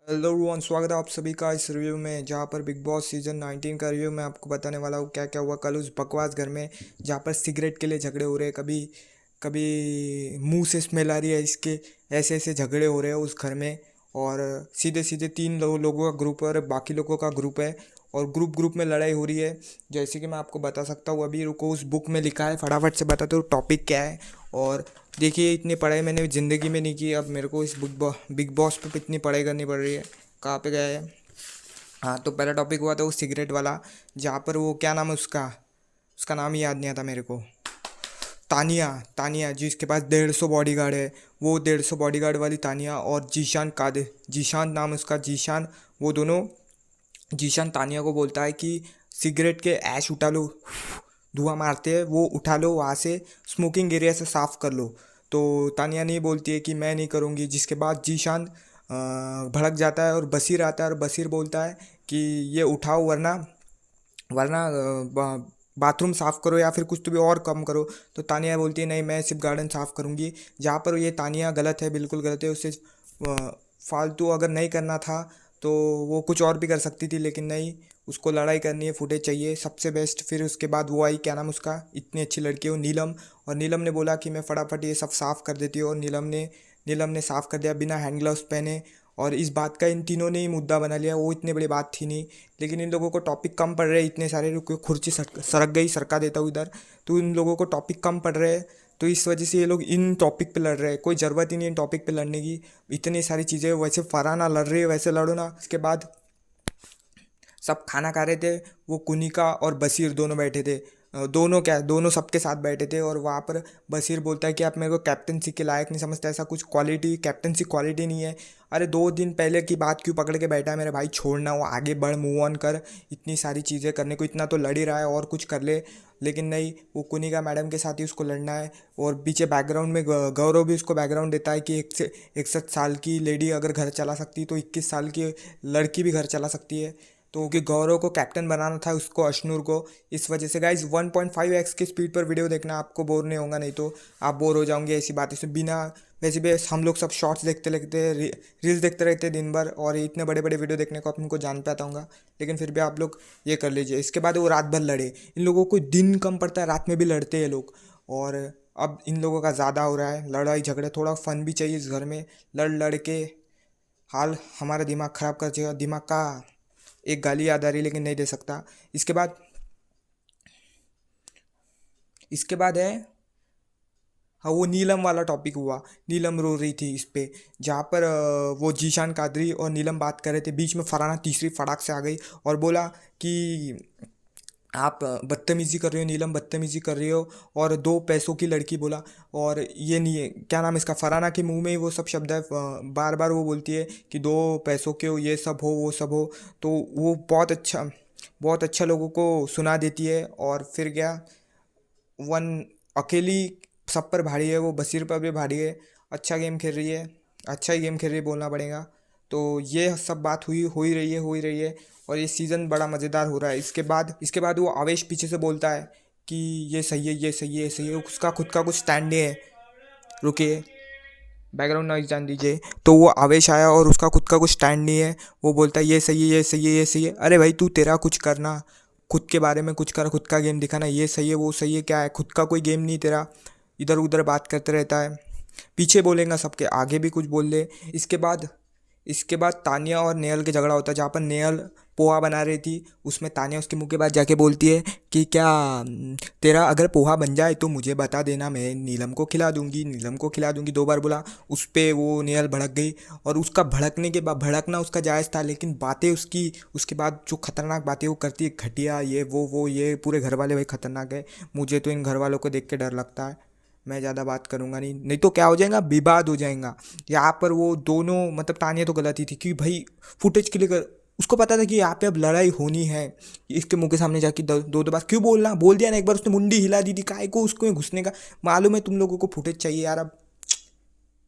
Hello everyone, स्वागत है आप सभी का इस रिव्यू में, जहां पर बिग बॉस सीजन 19 का रिव्यू मैं आपको बताने वाला हूँ क्या क्या हुआ कल उस बकवास घर में, जहां पर सिगरेट के लिए झगड़े हो रहे हैं। कभी कभी मुंह से स्मेल आ रही है इसके, ऐसे ऐसे झगड़े हो रहे हैं उस घर में। और सीधे सीधे तीन लोगों का ग्रुप है और बाकी लोगों का ग्रुप है, और ग्रुप ग्रुप में लड़ाई हो रही है। जैसे कि मैं आपको बता सकता हूँ, अभी रुको, उस बुक में लिखा है, फटाफट से बताते हूँ टॉपिक क्या है। और देखिए, इतनी पढ़ाई मैंने ज़िंदगी में नहीं की, अब मेरे को इस बिग बॉस पे इतनी पढ़ाई करनी पड़ रही है। कहाँ पे गया है? हाँ, तो पहला टॉपिक हुआ था वो सिगरेट वाला, जहाँ पर वो क्या नाम है उसका, उसका नाम ही याद नहीं आता मेरे को। तानिया, तानिया जिसके पास 150 बॉडीगार्ड है, वो 150 बॉडीगार्ड वाली तानिया, और जीशान कादे, जीशान नाम है उसका, जीशान। वो दोनों, जीशान तानिया को बोलता है कि सिगरेट के ऐश उठा लो, धुआं मारते हैं वो, उठा लो वहाँ से, स्मोकिंग एरिया से साफ़ कर लो। तो तानिया नहीं बोलती है कि मैं नहीं करूँगी, जिसके बाद जीशान भड़क जाता है और बशीर आता है, और बशीर बोलता है कि ये उठाओ, वरना वरना बाथरूम साफ़ करो या फिर कुछ तो भी और कम करो। तो तानिया बोलती है नहीं, मैं सिर्फ गार्डन साफ़ करूँगी। जहाँ पर ये तानिया गलत है, बिल्कुल गलत है। उससे फालतू अगर नहीं करना था तो वो कुछ और भी कर सकती थी, लेकिन नहीं, उसको लड़ाई करनी है, फुटेज चाहिए सबसे बेस्ट। फिर उसके बाद वो आई, क्या नाम उसका, इतनी अच्छी लड़की है वो, नीलम। और नीलम ने बोला कि मैं फटाफट ये सब साफ़ कर देती हूँ, और नीलम ने साफ़ कर दिया बिना हैंड ग्लव्स पहने। और इस बात का इन तीनों ने ही मुद्दा बना लिया, वो इतनी बड़ी बात थी नहीं। लेकिन इन लोगों को टॉपिक कम पड़ रहे हैं, इतने सारे, रुको खुर्ची सरक गई, सरका देता हूँ इधर। तो इन लोगों को टॉपिक कम पड़ रहे हैं, तो इस वजह से ये लोग इन टॉपिक पे लड़ रहे हैं। कोई ज़रूरत ही नहीं इन टॉपिक पे लड़ने की, इतनी सारी चीज़ें। वैसे फरहाना लड़ रही है, वैसे लड़ो ना। इसके बाद सब खाना खा रहे थे, वो कुनिका और बशीर दोनों बैठे थे। दोनों क्या, दोनों सबके साथ बैठे थे। और वहाँ पर बशीर बोलता है कि आप मेरे को कैप्टनसी के लायक नहीं समझते, ऐसा कुछ क्वालिटी, कैप्टनसी क्वालिटी नहीं है। अरे 2 दिन पहले की बात क्यों पकड़ के बैठा है मेरे भाई, छोड़ना, वो आगे बढ़, मूव ऑन कर। इतनी सारी चीज़ें करने को, इतना तो लड़ ही रहा है, और कुछ कर ले। लेकिन नहीं, वो कुनिका मैडम के साथ ही उसको लड़ना है। और पीछे बैकग्राउंड में गौरव भी उसको बैकग्राउंड देता है कि 61 साल की लेडी अगर घर चला सकती तो 21 साल की लड़की भी घर चला सकती है। तो क्योंकि गौरव को कैप्टन बनाना था, उसको, अश्नूर को। इस वजह से गाइज 1.5x की स्पीड पर वीडियो देखना, आपको बोर नहीं होगा, नहीं तो आप बोर हो जाओगे ऐसी बातें से बिना। वैसे भी हम लोग सब शॉर्ट्स देखते लगते, रील्स देखते रहते हैं दिन भर, और इतने बड़े बड़े वीडियो देखने को आपको जान पाता हूँ। लेकिन फिर भी आप लोग ये कर लीजिए। इसके बाद वो रात भर लड़े, इन लोगों को दिन कम पड़ता है, रात में भी लड़ते हैं लोग। और अब इन लोगों का ज़्यादा हो रहा है लड़ाई झगड़े, थोड़ा फन भी चाहिए इस घर में। लड़ लड़ के हाल हमारा दिमाग ख़राब कर देगा, दिमाग का। एक गाली याद आ रही लेकिन नहीं दे सकता। इसके बाद, इसके बाद है, हाँ, वो नीलम वाला टॉपिक हुआ। नीलम रो रही थी इस पे, जहाँ पर वो जीशान कादरी और नीलम बात कर रहे थे, बीच में फरहाना तीसरी फटाक से आ गई और बोला कि आप बदतमीज़ी कर रही हो नीलम, बदतमीज़ी कर रही हो, और 2 पैसों की लड़की बोला। और ये नहीं है, क्या नाम है इसका, फरहाना के मुंह में ही वो सब शब्द है, बार बार वो बोलती है कि 2 पैसों के हो, ये सब हो, वो सब हो। तो वो बहुत अच्छा लोगों को सुना देती है। और फिर क्या, वन अकेली सब पर भारी है, वो बशीर पर भी भारी है। अच्छा गेम खेल रही है, अच्छा ही गेम खेल रही है बोलना पड़ेगा। तो ये सब बात हुई, हो ही रही है, हो ही रही है। और ये सीज़न बड़ा मज़ेदार हो रहा है। इसके बाद वो आवेश पीछे से बोलता है कि ये सही है, ये सही है, ये सही है। उसका खुद का कुछ स्टैंड नहीं है। रुकिए, बैकग्राउंड नॉइज जान दीजिए। तो वो आवेश आया और उसका खुद का कुछ स्टैंड नहीं है। वो बोलता है ये सही है, ये सही है, ये सही है। अरे भाई, तू तेरा कुछ करना, खुद के बारे में कुछ कर, खुद का गेम दिखाना। ये सही है, वो सही है, क्या है, खुद का कोई गेम नहीं तेरा, इधर उधर बात करते रहता है। पीछे बोलेगा सबके, आगे भी कुछ बोल ले। इसके बाद तानिया और नेहल के झगड़ा होता है, जहाँ पर नेहल पोहा बना रही थी, उसमें तानिया उसके मुंह के बाद जाके बोलती है कि क्या, तेरा अगर पोहा बन जाए तो मुझे बता देना, मैं नीलम को खिला दूंगी, नीलम को खिला दूंगी, 2 बार बोला। उस पर वो नेहल भड़क गई। और उसका भड़कने के बाद, भड़कना उसका जायज़ था, लेकिन बातें उसकी, उसके बाद जो खतरनाक बातें वो करती है, घटिया, ये वो ये पूरे घर वाले भाई खतरनाक है। मुझे तो इन घर वालों को देख के डर लगता है। मैं ज़्यादा बात करूँगा नहीं, नहीं तो क्या हो जाएगा, विवाद हो जाएगा। यहाँ पर वो दोनों, मतलब तानिया तो गलत ही थी कि भाई फुटेज के लिए कर, उसको पता था कि यहाँ पे अब लड़ाई होनी है। इसके मुंह के सामने जाके दो दो बार क्यों बोलना, बोल दिया ना एक बार, उसने मुंडी हिला दी थी, काहे को उसको घुसने का। मालूम है तुम लोगों को फुटेज चाहिए यार। अब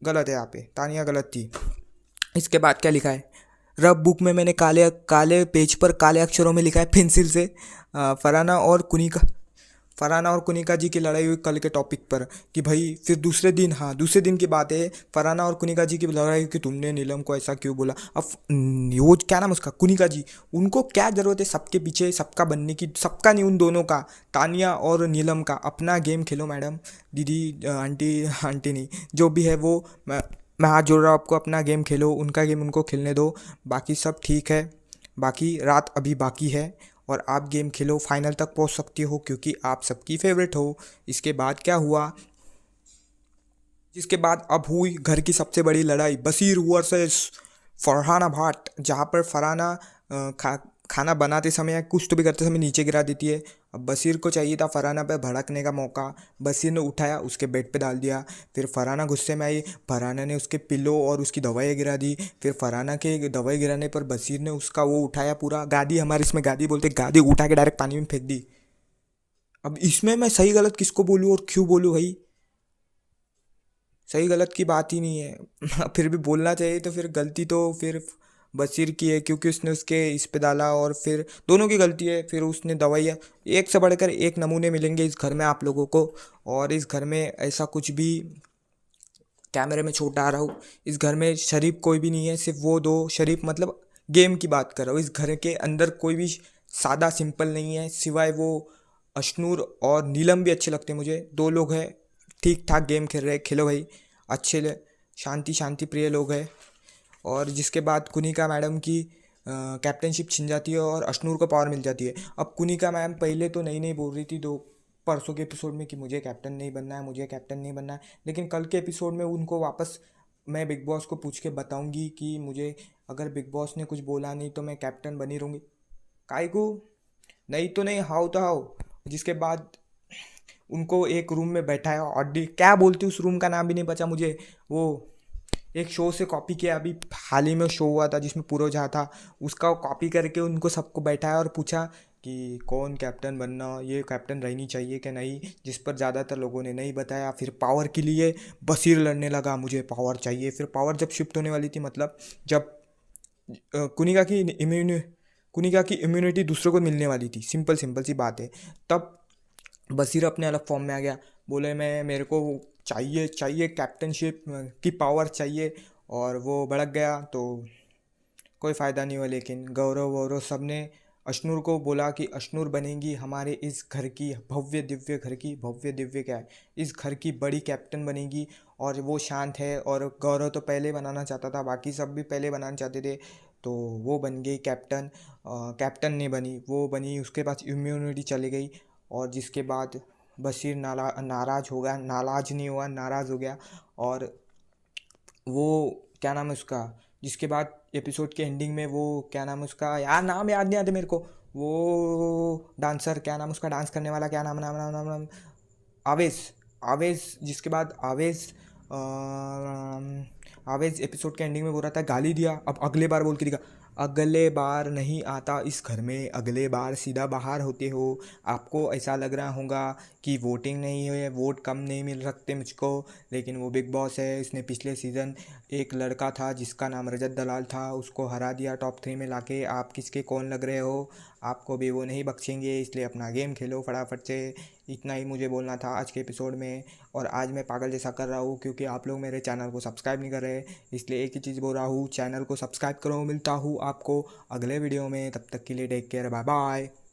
गलत है, यहाँ पे तानिया गलत थी। इसके बाद क्या लिखा है, रब बुक में मैंने काले काले पेज पर काले अक्षरों में लिखा है पेंसिल से, फरहाना और कुनिका, फरहाना और कुनिका जी की लड़ाई हुई कल के टॉपिक पर कि भाई फिर दूसरे दिन, हाँ दूसरे दिन की बात है, फरहाना और कुनिका जी की लड़ाई हुई कि तुमने नीलम को ऐसा क्यों बोला। अब वो क्या नाम उसका, कुनिका जी, उनको क्या ज़रूरत है सबके पीछे सबका बनने की, सबका नहीं उन दोनों का, तानिया और नीलम का। अपना गेम खेलो मैडम, दीदी, आंटी, आंटी नहीं, जो भी है वो, मैं हाथ जोड़ रहा हूँ आपको, अपना गेम खेलो, उनका गेम उनको खेलने दो, बाकी सब ठीक है। बाकी रात अभी बाकी है और आप गेम खेलो, फाइनल तक पहुंच सकती हो क्योंकि आप सबकी फेवरेट हो। इसके बाद क्या हुआ, जिसके बाद अब हुई घर की सबसे बड़ी लड़ाई, बशीर वर्सेस फरहाना भाट, जहाँ पर फरहाना खाना बनाते समय या कुछ तो भी करते समय नीचे गिरा देती है। अब बशीर को चाहिए था फरहाना पे भड़कने का मौका, बशीर ने उठाया उसके बेड पे डाल दिया। फिर फरहाना गुस्से में आई, फरहाना ने उसके पिलो और उसकी दवाइयाँ गिरा दी। फिर फरहाना के दवाई गिराने पर बशीर ने उसका वो उठाया, पूरा गादी, हमारे इसमें गादी बोलते, गादी उठा के डायरेक्ट पानी में फेंक दी। अब इसमें मैं सही गलत किसको बोलूँ और क्यों बोलूँ भाई, सही गलत की बात ही नहीं है। फिर भी बोलना चाहिए, तो फिर गलती तो फिर बशीर की है क्योंकि उसने उसके इस पे डाला, और फिर दोनों की गलती है। फिर उसने दवाइयाँ, एक से बढ़कर एक नमूने मिलेंगे इस घर में आप लोगों को, और इस घर में ऐसा कुछ भी, कैमरे में छोटा आ रहा हूँ, इस घर में शरीफ कोई भी नहीं है, सिर्फ वो दो शरीफ, मतलब गेम की बात कर रहा हूँ। इस घर के अंदर कोई भी सादा सिंपल नहीं है, सिवाय वो अशनूर और नीलम भी अच्छे लगते हैं मुझे, दो लोग हैं ठीक ठाक गेम खेल रहे, खेलो भाई, अच्छे शांति शांति प्रिय लोग हैं। और जिसके बाद कुनिका मैडम की कैप्टनशिप छिन जाती है और अशनूर को पावर मिल जाती है। अब कुनिका मैम पहले तो नई नई बोल रही थी, दो परसों के एपिसोड में, कि मुझे कैप्टन नहीं बनना है, मुझे कैप्टन नहीं बनना है, लेकिन कल के एपिसोड में उनको वापस, मैं बिग बॉस को पूछ के बताऊंगी कि मुझे अगर बिग बॉस ने कुछ बोला नहीं तो मैं कैप्टन बनी रहूँगी, काय को, नहीं तो नहीं, हाउ तो हाउ। जिसके बाद उनको एक रूम में बैठाया, ऑडी क्या बोलती, उस रूम का नाम भी नहीं बचा मुझे, वो एक शो से कॉपी किया, अभी हाल ही में शो हुआ था जिसमें पूरा जहाँ था, उसका कॉपी करके उनको सबको बैठाया और पूछा कि कौन कैप्टन बनना, ये कैप्टन रहनी चाहिए कि नहीं, जिस पर ज़्यादातर लोगों ने नहीं बताया। फिर पावर के लिए बशीर लड़ने लगा, मुझे पावर चाहिए। फिर पावर जब शिफ्ट होने वाली थी, मतलब जब कुनिका की इम्यूनि कुनिका की इम्यूनिटी दूसरों को मिलने वाली थी, सिंपल सिंपल सी बात है, तब बशीर अपने अलग फॉर्म में आ गया, बोले मैं, मेरे को चाहिए चाहिए कैप्टनशिप की पावर चाहिए, और वो भड़क गया तो कोई फ़ायदा नहीं हुआ। लेकिन गौरव वौरव सब ने अशनूर को बोला कि अशनूर बनेगी हमारे इस घर की भव्य दिव्य, घर की भव्य दिव्य क्या है, इस घर की बड़ी कैप्टन बनेगी, और वो शांत है। और गौरव तो पहले बनाना चाहता था, बाकी सब भी पहले बनाना चाहते थे, तो वो बन गई कैप्टन। कैप्टन नहीं बनी, वो बनी, उसके पास इम्यूनिटी चली गई। और जिसके बाद बशीर नाराज़ हो गया, नाराज़ नहीं हुआ, नाराज़ हो गया। और वो क्या नाम है उसका, जिसके बाद एपिसोड के एंडिंग में वो क्या नाम है उसका, यार नाम याद नहीं आते मेरे को, वो डांसर, क्या नाम उसका, डांस करने वाला, क्या नाम नाम नाम नाम, नाम आवेश, आवेश, जिसके बाद आवेश, आवेश एपिसोड के एंडिंग में बोल रहा था, गाली दिया, अब अगले बार बोल के दिखा, अगले बार नहीं आता इस घर में, अगले बार सीधा बाहर होते हो। आपको ऐसा लग रहा होगा कि वोटिंग नहीं है, वोट कम नहीं मिल सकते मुझको, लेकिन वो बिग बॉस है। इसने पिछले सीज़न एक लड़का था जिसका नाम रजत दलाल था, उसको हरा दिया टॉप 3 में लाके। आप किसके कौन लग रहे हो, आपको भी वो नहीं बख्शेंगे, इसलिए अपना गेम खेलो फटाफट से। इतना ही मुझे बोलना था आज के एपिसोड में। और आज मैं पागल जैसा कर रहा हूँ क्योंकि आप लोग मेरे चैनल को सब्सक्राइब नहीं कर रहे, इसलिए एक ही चीज़ बोल रहा हूँ, चैनल को सब्सक्राइब करो। मिलता हूँ आपको अगले वीडियो में, तब तक के लिए टेक केयर, बाय बाय।